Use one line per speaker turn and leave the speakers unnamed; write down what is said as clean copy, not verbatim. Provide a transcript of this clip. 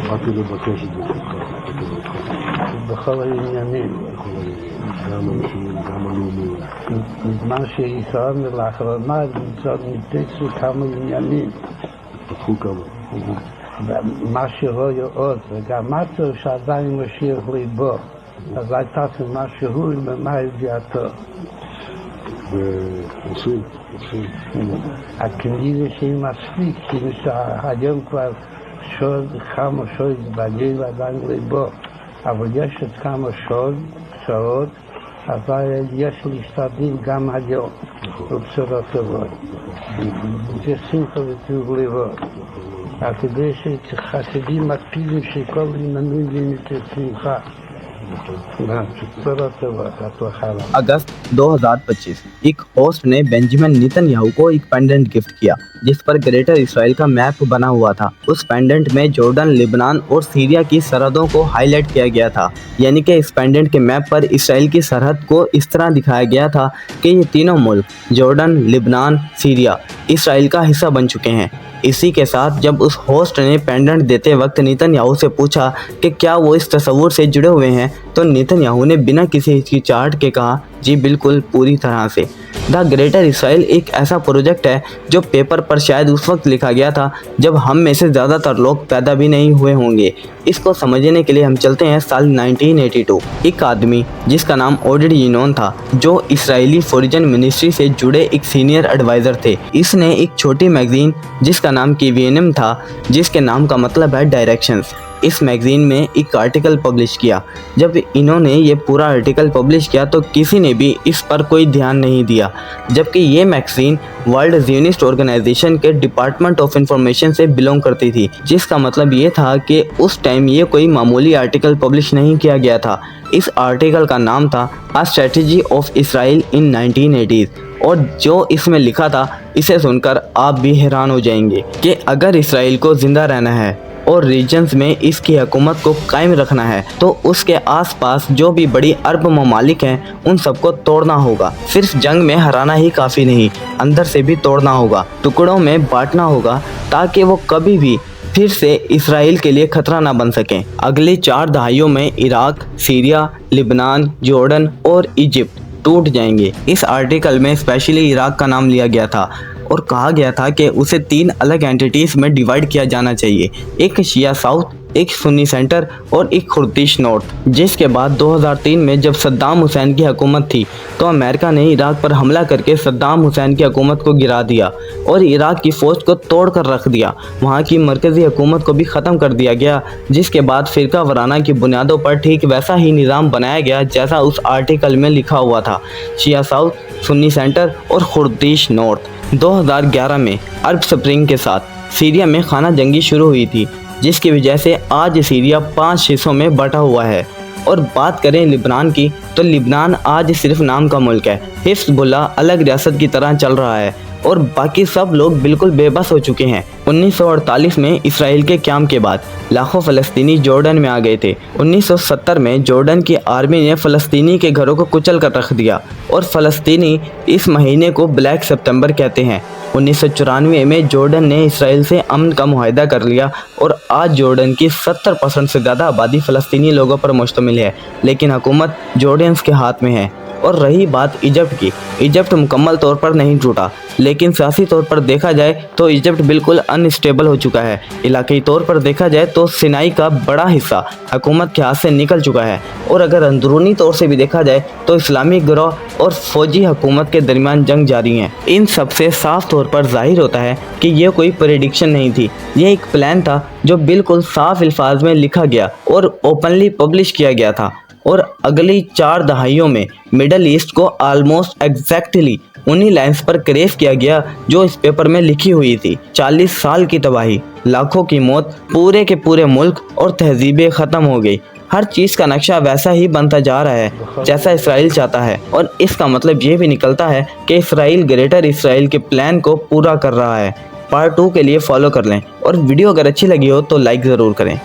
באתי לבקש את זה בכל העניינים, גם האישיים, גם הלאומיים. בזמן שישראל לאחרונה ניתצו כמה עניינים. פתחו כמה. מה שרואה עוד, וגם משהו שעדיין משאיר ליבו. אז הייתה משהו ממה הביאתו. ועושים. הכנראה שהיא מספיק, כאילו שהיום כבר כמה שעות בגיל עדיין ליבו, אבל יש עוד כמה שעות, אבל יש להשתדל גם היום, בבשורות טובות. זה שמחה וטוב לראות. אבל כדי שחסידים מקפידים שכל עניינים את השמחה.
अगस्त 2025 एक होस्ट ने Benjamin Netanyahu को एक पेंडेंट गिफ्ट किया जिस पर ग्रेटर इसराइल का मैप बना हुआ था। उस पेंडेंट में जॉर्डन, लेबनान और सीरिया की सरहदों को हाईलाइट किया गया था। यानी कि इस पेंडेंट के मैप पर इसराइल की सरहद को इस तरह दिखाया गया था कि ये तीनों मुल्क जॉर्डन, लेबनान, सीरिया इसराइल का हिस्सा बन चुके हैं। इसी के साथ जब उस होस्ट ने पेंडेंट देते वक्त नेतन्याहू से पूछा कि क्या वो इस तस्वुर से जुड़े हुए हैं, तो नेतन्याहू ने बिना किसी हिचकिचाहट के कहा, जी बिल्कुल, पूरी तरह से। द ग्रेटर इसराइल एक ऐसा प्रोजेक्ट है जो पेपर पर शायद उस वक्त लिखा गया था जब हम में से ज़्यादातर लोग पैदा भी नहीं हुए होंगे। इसको समझने के लिए हम चलते हैं साल 1982। एक आदमी जिसका नाम ओडेड यीनोन था, जो इसराइली फॉरेन मिनिस्ट्री से जुड़े एक सीनियर एडवाइज़र थे। इसने एक छोटी मैगज़ीन जिसका नाम KVNM था, जिसके नाम का मतलब है डायरेक्शंस, इस मैगज़ीन में एक आर्टिकल पब्लिश किया। जब इन्होंने ये पूरा आर्टिकल पब्लिश किया तो किसी ने भी इस पर कोई ध्यान नहीं दिया, जबकि ये मैगज़ीन वर्ल्ड ज़ियोनिस्ट ऑर्गेनाइजेशन के डिपार्टमेंट ऑफ इंफॉर्मेशन से बिलोंग करती थी, जिसका मतलब ये था कि उस टाइम ये कोई मामूली आर्टिकल पब्लिश नहीं किया गया था। इस आर्टिकल का नाम था a strategy of Israel in 1980s, और जो इसमें लिखा था इसे सुनकर आप भी हैरान हो जाएंगे कि अगर इसराइल को ज़िंदा रहना है और रीजन्स में इसकी हुकूमत को कायम रखना है तो उसके आसपास जो भी बड़ी अरब ममालिक हैं उन सबको तोड़ना होगा। सिर्फ जंग में हराना ही काफ़ी नहीं, अंदर से भी तोड़ना होगा, टुकड़ों में बांटना होगा ताकि वो कभी भी फिर से इसराइल के लिए खतरा ना बन सकें। अगली 4 दहाइयों में इराक, सीरिया, लेबनान, जॉर्डन और इजिप्ट टूट जाएंगे। इस आर्टिकल में स्पेशली इराक का नाम लिया गया था और कहा गया था कि उसे 3 अलग एंटिटीज़ में डिवाइड किया जाना चाहिए, एक शिया साउथ, एक सुन्नी सेंटर और एक कुर्दिश नॉर्थ। जिसके बाद 2003 में जब सद्दाम हुसैन की हुकूमत थी तो अमेरिका ने इराक पर हमला करके सद्दाम हुसैन की हुकूमत को गिरा दिया और इराक की फ़ौज को तोड़ कर रख दिया। वहाँ की मरकज़ी हुकूमत को भी ख़त्म कर दिया गया, जिसके बाद फ़िरका वराना की बुनियादों पर ठीक वैसा ही निज़ाम बनाया गया जैसा उस आर्टिकल में लिखा हुआ था, शिया साउथ, सुन्नी सेंटर और कुर्दिश नॉर्थ। 2011 में अरब स्प्रिंग के साथ सीरिया में खाना जंगी शुरू हुई थी, जिसकी वजह से आज सीरिया 5 हिस्सों में बटा हुआ है। और बात करें लिबनान की तो लिबनान आज सिर्फ नाम का मुल्क है। हिज़्बुल्लाह अलग रियासत की तरह चल रहा है और बाकी सब लोग बिल्कुल बेबस हो चुके हैं। 1948 में इसराइल के क़याम के बाद लाखों फ़लस्तीनी जॉर्डन में आ गए थे। 1970 में जॉर्डन की आर्मी ने फ़लस्तीनी के घरों को कुचल कर रख दिया और फ़लस्तीनी इस महीने को ब्लैक सितंबर कहते हैं। 1994 में जॉर्डन ने इसराइल से अमन का मुआहदा कर लिया और आज जॉर्डन की 70% से ज़्यादा आबादी फ़लस्तीनी लोगों पर मुश्तमिल है, लेकिन हुकूमत जॉर्डियंस के हाथ में है। और रही बात इजिप्ट की, इजिप्ट मुकम्मल तौर पर नहीं टूटा, लेकिन सियासी तौर पर देखा जाए तो इजिप्ट बिल्कुल अनस्टेबल हो चुका है। इलाक़ाई तौर पर देखा जाए तो सिनाई का बड़ा हिस्सा हुकूमत के हाथ से निकल चुका है, और अगर अंदरूनी तौर से भी देखा जाए तो इस्लामी गिरोह और फौजी हुकूमत के दरमियान जंग जारी है। इन सबसे साफ तौर पर जाहिर होता है कि यह कोई प्रेडिक्शन नहीं थी, यह एक प्लान था जो बिल्कुल साफ अल्फाज में लिखा गया और ओपनली पब्लिश किया गया था। और अगली 4 दहाइयों में मिडल ईस्ट को आलमोस्ट एग्जैक्टली उन्हीं लाइन्स पर क्रेस किया गया जो इस पेपर में लिखी हुई थी। 40 साल की तबाही, लाखों की मौत, पूरे के पूरे मुल्क और तहजीबें ख़त्म हो गई। हर चीज़ का नक्शा वैसा ही बनता जा रहा है जैसा इसराइल चाहता है, और इसका मतलब ये भी निकलता है कि इसराइल ग्रेटर इसराइल के प्लान को पूरा कर रहा है। पार्ट 2 के लिए फॉलो कर लें, और वीडियो अगर अच्छी लगी हो तो लाइक ज़रूर करें।